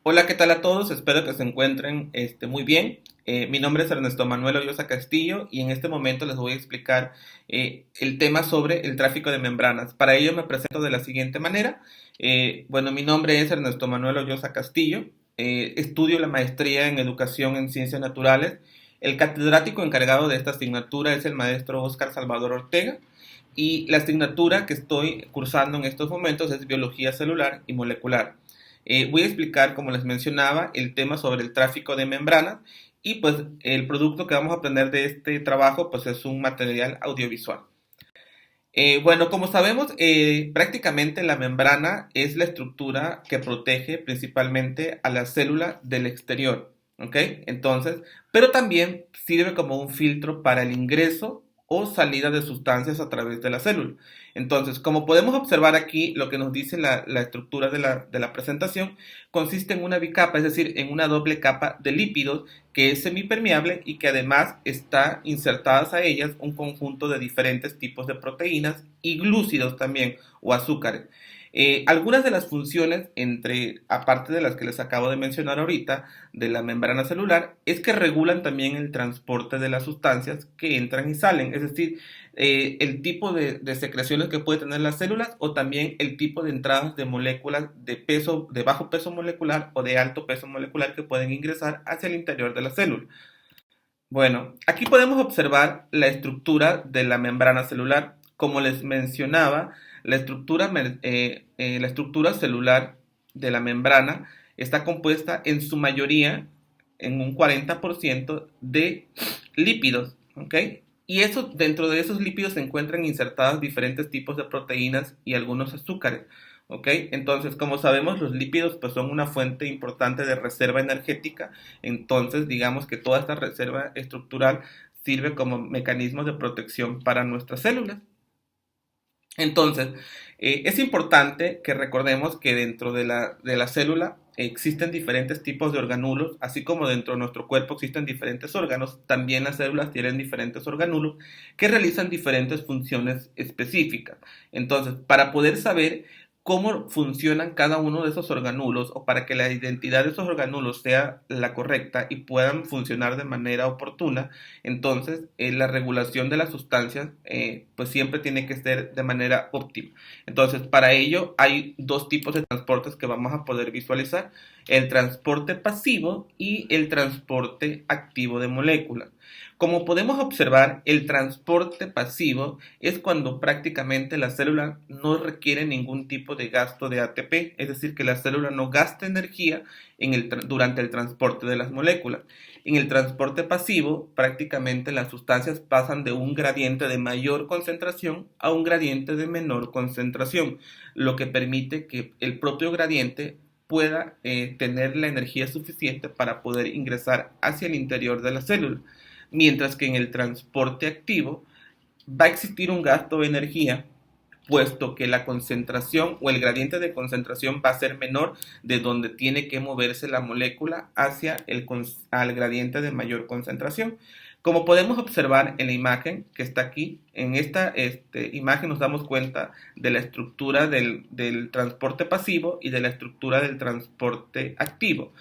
Hola, ¿qué tal a todos? Espero que se encuentren muy bien. Mi nombre es Ernesto Manuel Hoyosa Castillo y en este momento les voy a explicar el tema sobre el tráfico de membranas. Para ello me presento de la siguiente manera. Bueno, mi nombre es Ernesto Manuel Hoyosa Castillo. Estudio la maestría en Educación en Ciencias Naturales. El catedrático encargado de esta asignatura es el maestro Óscar Salvador Ortega y la asignatura que estoy cursando en estos momentos es Biología Celular y Molecular. Voy a explicar, como les mencionaba, el tema sobre el tráfico de membranas y pues el producto que vamos a aprender de este trabajo pues es un material audiovisual. Bueno, como sabemos, prácticamente la membrana es la estructura que protege principalmente a la célula del exterior, ¿ok? Entonces, pero también sirve como un filtro para el ingreso o salida de sustancias a través de la célula. Entonces, como podemos observar aquí, lo que nos dice la estructura de la presentación consiste en una bicapa, es decir, en una doble capa de lípidos que es semipermeable y que además está insertadas a ellas un conjunto de diferentes tipos de proteínas y glúcidos también o azúcares. Algunas de las funciones, aparte de las que les acabo de mencionar ahorita, de la membrana celular, es que regulan también el transporte de las sustancias que entran y salen, es decir, el tipo de secreciones que puede tener las células o también el tipo de entradas de moléculas de bajo peso molecular o de alto peso molecular que pueden ingresar hacia el interior de la célula. Bueno, aquí podemos observar la estructura de la membrana celular. Como les mencionaba, la estructura celular de la membrana está compuesta en su mayoría, en un 40%, de lípidos, ¿ok? Y dentro de esos lípidos se encuentran insertados diferentes tipos de proteínas y algunos azúcares. ¿Ok? Entonces, como sabemos, los lípidos pues, son una fuente importante de reserva energética. Entonces, digamos que toda esta reserva estructural sirve como mecanismo de protección para nuestras células. Entonces, es importante que recordemos que dentro de la célula existen diferentes tipos de organulos, así como dentro de nuestro cuerpo existen diferentes órganos, también las células tienen diferentes organulos que realizan diferentes funciones específicas. Entonces, para poder saber cómo funcionan cada uno de esos organulos o para que la identidad de esos organulos sea la correcta y puedan funcionar de manera oportuna, entonces la regulación de las sustancias pues siempre tiene que ser de manera óptima. Entonces, para ello hay dos tipos de transportes que vamos a poder visualizar: el transporte pasivo y el transporte activo de moléculas. Como podemos observar, el transporte pasivo es cuando prácticamente la célula no requiere ningún tipo de gasto de ATP, es decir, que la célula no gasta energía durante el transporte de las moléculas. En el transporte pasivo, prácticamente las sustancias pasan de un gradiente de mayor concentración a un gradiente de menor concentración, lo que permite que el propio gradiente pueda tener la energía suficiente para poder ingresar hacia el interior de la célula. Mientras que en el transporte activo va a existir un gasto de energía, puesto que la concentración o el gradiente de concentración va a ser menor de donde tiene que moverse la molécula hacia al gradiente de mayor concentración. Como podemos observar en la imagen que está aquí, en esta imagen nos damos cuenta de la estructura del transporte pasivo y de la estructura del transporte activo.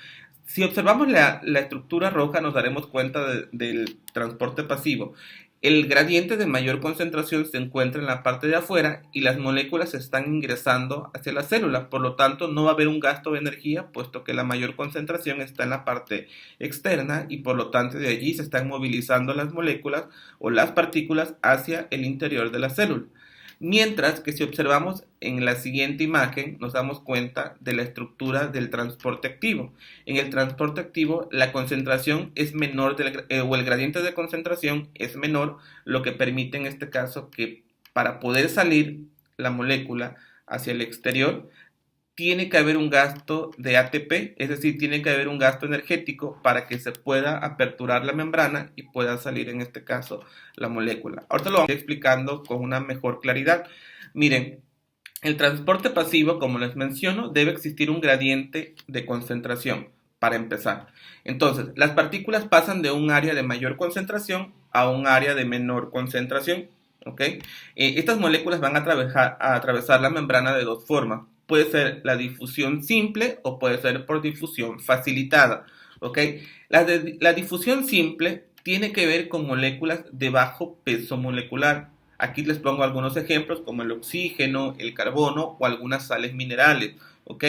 Si observamos la estructura roja, nos daremos cuenta del transporte pasivo. El gradiente de mayor concentración se encuentra en la parte de afuera y las moléculas están ingresando hacia la célula. Por lo tanto, no va a haber un gasto de energía, puesto que la mayor concentración está en la parte externa y por lo tanto de allí se están movilizando las moléculas o las partículas hacia el interior de la célula. Mientras que si observamos en la siguiente imagen, nos damos cuenta de la estructura del transporte activo. En el transporte activo, la concentración es menor, o el gradiente de concentración es menor, lo que permite en este caso que para poder salir la molécula hacia el exterior, tiene que haber un gasto de ATP, es decir, tiene que haber un gasto energético para que se pueda aperturar la membrana y pueda salir en este caso la molécula. Ahorita lo vamos a ir explicando con una mejor claridad. Miren, el transporte pasivo, como les menciono, debe existir un gradiente de concentración para empezar. Entonces, las partículas pasan de un área de mayor concentración a un área de menor concentración. ¿Ok? Estas moléculas van a atravesar la membrana de dos formas. puede ser la difusión simple o puede ser por difusión facilitada. ¿Ok? La difusión simple tiene que ver con moléculas de bajo peso molecular. Aquí les pongo algunos ejemplos como el oxígeno, el carbono o algunas sales minerales. ¿Ok?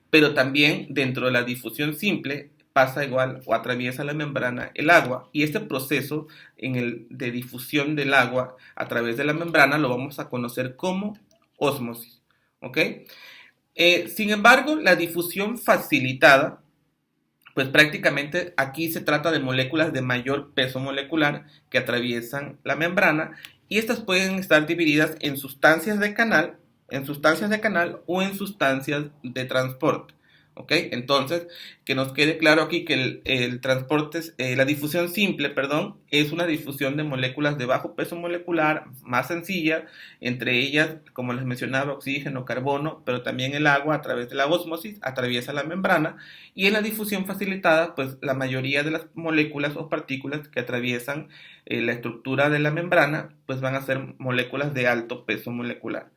Pero también dentro de la difusión simple pasa igual o atraviesa la membrana el agua, y este proceso de difusión del agua a través de la membrana lo vamos a conocer como ósmosis. ¿Ok? Sin embargo, la difusión facilitada, pues prácticamente aquí se trata de moléculas de mayor peso molecular que atraviesan la membrana, y estas pueden estar divididas en sustancias de canal, o en sustancias de transporte. ¿Ok? Entonces, que nos quede claro aquí que el transporte, la difusión simple, perdón, es una difusión de moléculas de bajo peso molecular, más sencilla, entre ellas, como les mencionaba, oxígeno, carbono, pero también el agua a través de la ósmosis atraviesa la membrana, y en la difusión facilitada, pues la mayoría de las moléculas o partículas que atraviesan la estructura de la membrana, pues van a ser moléculas de alto peso molecular.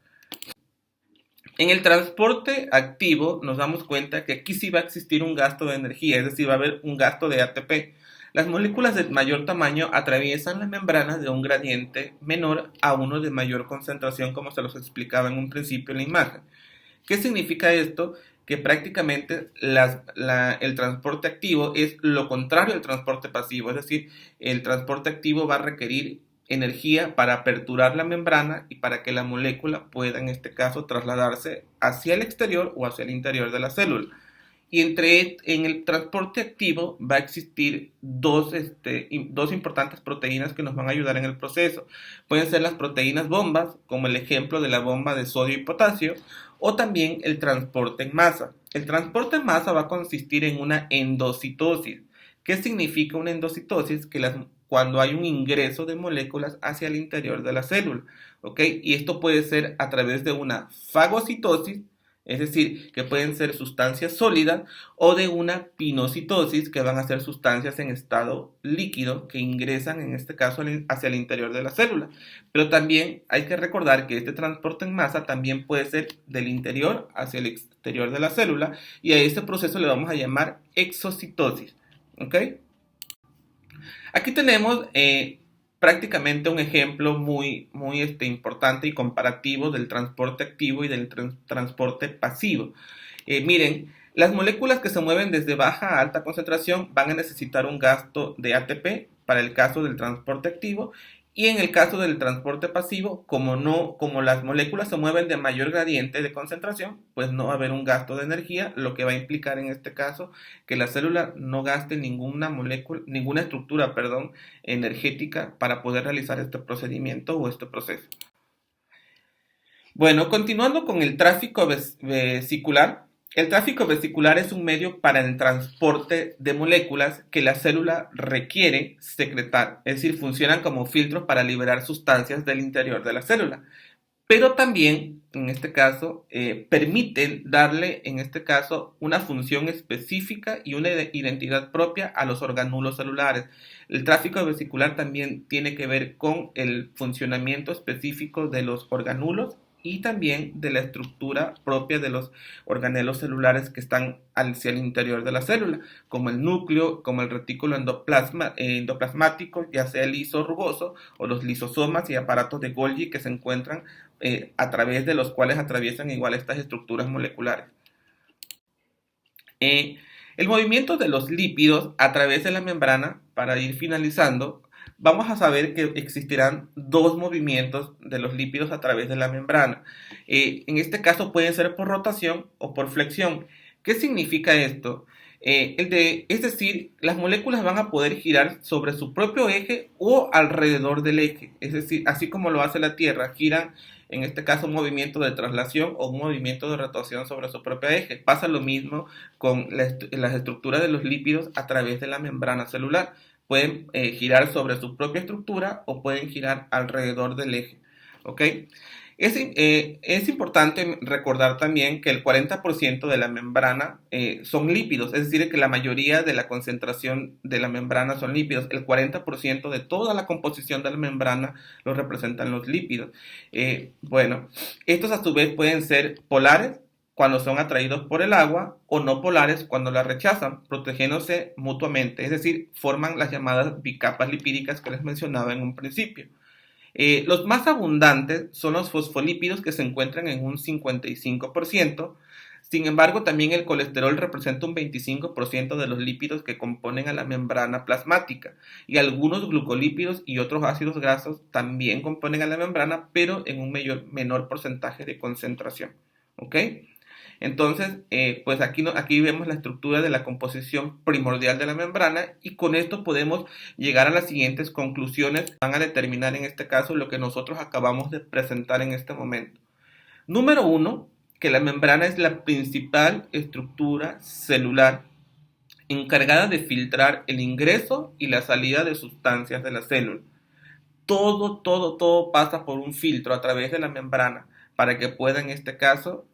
En el transporte activo nos damos cuenta que aquí sí va a existir un gasto de energía, es decir, va a haber un gasto de ATP. Las moléculas de mayor tamaño atraviesan las membranas de un gradiente menor a uno de mayor concentración, como se los explicaba en un principio en la imagen. ¿Qué significa esto? Que prácticamente el transporte activo es lo contrario al transporte pasivo, es decir, el transporte activo va a requerir energía para aperturar la membrana y para que la molécula pueda, en este caso, trasladarse hacia el exterior o hacia el interior de la célula. Y en el transporte activo va a existir dos importantes proteínas que nos van a ayudar en el proceso. Pueden ser las proteínas bombas, como el ejemplo de la bomba de sodio y potasio, o también el transporte en masa. El transporte en masa va a consistir en una endocitosis. ¿Qué significa una endocitosis? Cuando hay un ingreso de moléculas hacia el interior de la célula. ¿Ok? Y esto puede ser a través de una fagocitosis, es decir, que pueden ser sustancias sólidas, o de una pinocitosis, que van a ser sustancias en estado líquido que ingresan, en este caso, hacia el interior de la célula. Pero también hay que recordar que este transporte en masa también puede ser del interior hacia el exterior de la célula, y a este proceso le vamos a llamar exocitosis. ¿Ok? Aquí tenemos prácticamente un ejemplo muy importante y comparativo del transporte activo y del transporte pasivo. Miren, las moléculas que se mueven desde baja a alta concentración van a necesitar un gasto de ATP para el caso del transporte activo, y en el caso del transporte pasivo, como las moléculas se mueven de mayor gradiente de concentración, pues no va a haber un gasto de energía, lo que va a implicar en este caso que la célula no gaste ninguna estructura, energética para poder realizar este procedimiento o este proceso. Bueno, continuando con el tráfico vesicular. El tráfico vesicular es un medio para el transporte de moléculas que la célula requiere secretar, es decir, funcionan como filtros para liberar sustancias del interior de la célula. Pero también, en este caso, permiten darle, en este caso, una función específica y una identidad propia a los organulos celulares. El tráfico vesicular también tiene que ver con el funcionamiento específico de los organulos y también de la estructura propia de los organelos celulares que están hacia el interior de la célula, como el núcleo, como el retículo endoplasmático, ya sea liso o rugoso, o los lisosomas y aparatos de Golgi que se encuentran a través de los cuales atraviesan igual estas estructuras moleculares. El movimiento de los lípidos a través de la membrana, para ir finalizando, vamos a saber que existirán dos movimientos de los lípidos a través de la membrana. En este caso pueden ser por rotación o por flexión. ¿Qué significa esto? Es decir, las moléculas van a poder girar sobre su propio eje o alrededor del eje. Es decir, así como lo hace la Tierra, giran, en este caso, un movimiento de traslación o un movimiento de rotación sobre su propio eje. Pasa lo mismo con las estructuras de los lípidos a través de la membrana celular. Pueden girar sobre su propia estructura o pueden girar alrededor del eje. ¿Ok? Es importante recordar también que el 40% de la membrana son lípidos, es decir, que la mayoría de la concentración de la membrana son lípidos. El 40% de toda la composición de la membrana lo representan los lípidos. Bueno, estos a su vez pueden ser polares cuando son atraídos por el agua o no polares cuando la rechazan, protegiéndose mutuamente, es decir, forman las llamadas bicapas lipídicas que les mencionaba en un principio. Los más abundantes son los fosfolípidos que se encuentran en un 55%. Sin embargo, también el colesterol representa un 25% de los lípidos que componen a la membrana plasmática y algunos glucolípidos y otros ácidos grasos también componen a la membrana, pero en un menor porcentaje de concentración. ¿Ok? Entonces, pues aquí vemos la estructura de la composición primordial de la membrana y con esto podemos llegar a las siguientes conclusiones. Van a determinar en este caso lo que nosotros acabamos de presentar en este momento. Número uno, que la membrana es la principal estructura celular encargada de filtrar el ingreso y la salida de sustancias de la célula. Todo pasa por un filtro a través de la membrana para que pueda en este caso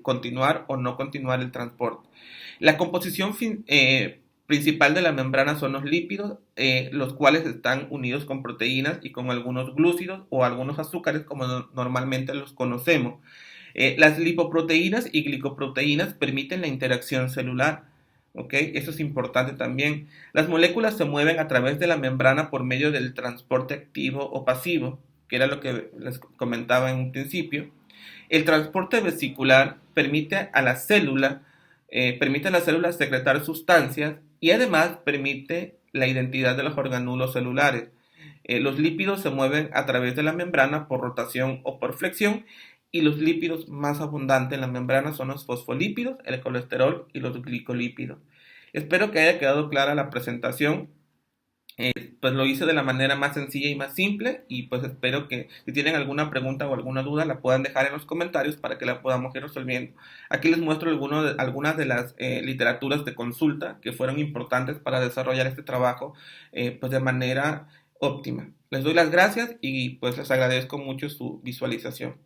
continuar o no continuar el transporte. La composición principal de la membrana son los lípidos, los cuales están unidos con proteínas y con algunos glúcidos o algunos azúcares como normalmente los conocemos. Las lipoproteínas y glicoproteínas permiten la interacción celular. ¿Ok? Eso es importante también. Las moléculas se mueven a través de la membrana por medio del transporte activo o pasivo, que era lo que les comentaba en un principio. El transporte vesicular permite a la célula secretar sustancias y además permite la identidad de los organulos celulares. Los lípidos se mueven a través de la membrana por rotación o por flexión y los lípidos más abundantes en la membrana son los fosfolípidos, el colesterol y los glicolípidos. Espero que haya quedado clara la presentación. Pues lo hice de la manera más sencilla y más simple y pues espero que si tienen alguna pregunta o alguna duda la puedan dejar en los comentarios para que la podamos ir resolviendo. Aquí les muestro algunas de las literaturas de consulta que fueron importantes para desarrollar este trabajo pues de manera óptima. Les doy las gracias y pues les agradezco mucho su visualización.